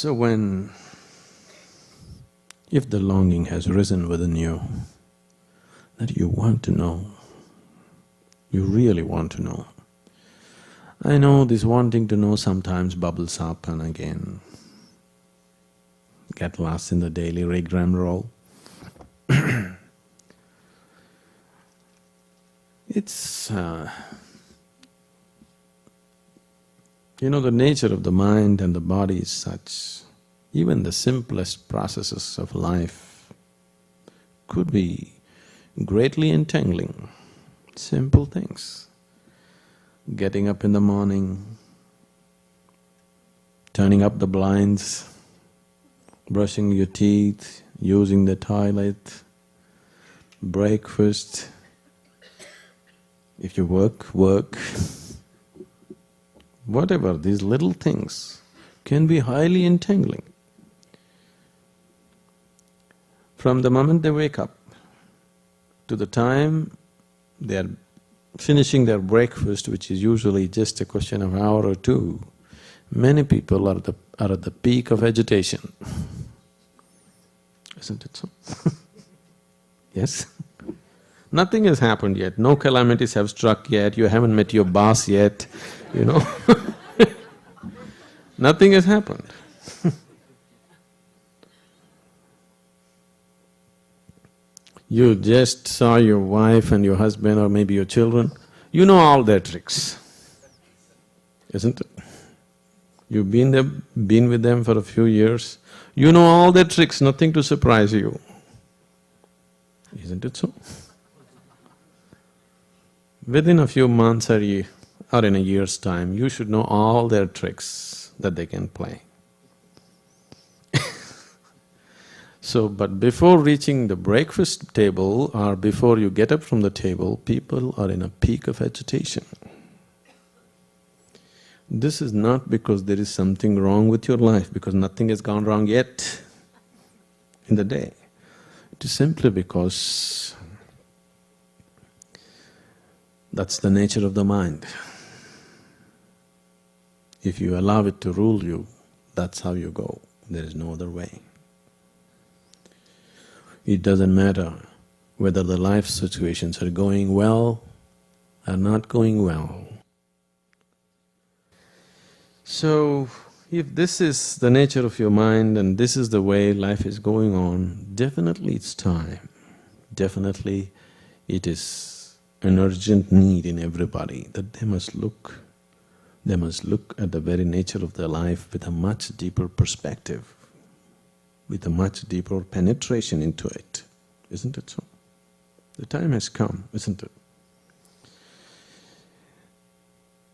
So if the longing has risen within you, that you want to know, you really want to know. I know this wanting to know sometimes bubbles up and again get lost in the daily rigmarole. It's… the nature of the mind and the body is such, even the simplest processes of life could be greatly entangling. Simple things. Getting up in the morning, turning up the blinds, brushing your teeth, using the toilet, breakfast. If you work. Whatever, these little things can be highly entangling. From the moment they wake up to the time they are finishing their breakfast, which is usually just a question of an hour or two, many people are at the peak of agitation. Isn't it so? Yes? Nothing has happened yet, no calamities have struck yet, you haven't met your boss yet, Nothing has happened. You just saw your wife and your husband or maybe your children, you know all their tricks, isn't it? You've been with them for a few years, you know all their tricks, nothing to surprise you. Isn't it so? Within a few months or in a year's time, you should know all their tricks that they can play. So, but before reaching the breakfast table or before you get up from the table, people are in a peak of agitation. This is not because there is something wrong with your life, because nothing has gone wrong yet in the day. It is simply because that's the nature of the mind. If you allow it to rule you, that's how you go, there is no other way. It doesn't matter whether the life situations are going well or not going well. So, if this is the nature of your mind and this is the way life is going on, definitely it's time, definitely it is an urgent need in everybody that they must look at the very nature of their life with a much deeper perspective, with a much deeper penetration into it, isn't it so? The time has come, isn't it?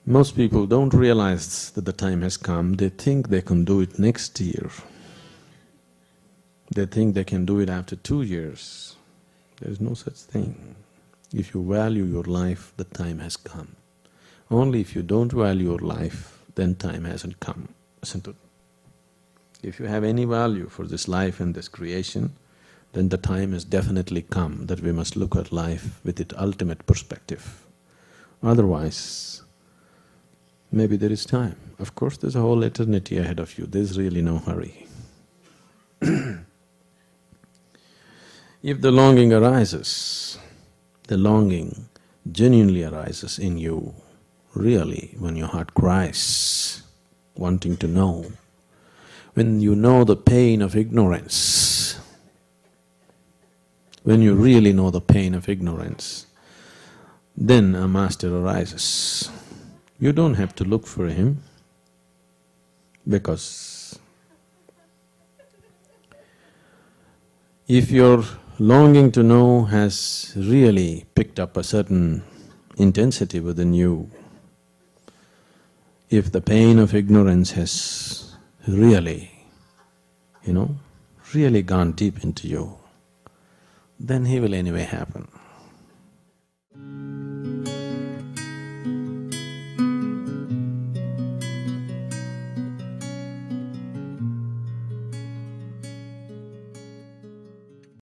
Most people don't realize that the time has come, they think they can do it next year. They think they can do it after 2 years. There is no such thing. If you value your life, the time has come. Only if you don't value your life, then time hasn't come, isn't it? If you have any value for this life and this creation, then the time has definitely come that we must look at life with its ultimate perspective. Otherwise, maybe there is time. Of course, there's a whole eternity ahead of you, there's really no hurry. If the longing arises, the longing genuinely arises in you, really, when your heart cries, wanting to know, when you know the pain of ignorance, when you really know the pain of ignorance, then a master arises. You don't have to look for him, because if your longing to know has really picked up a certain intensity within you, if the pain of ignorance has really, really gone deep into you, then he will anyway happen.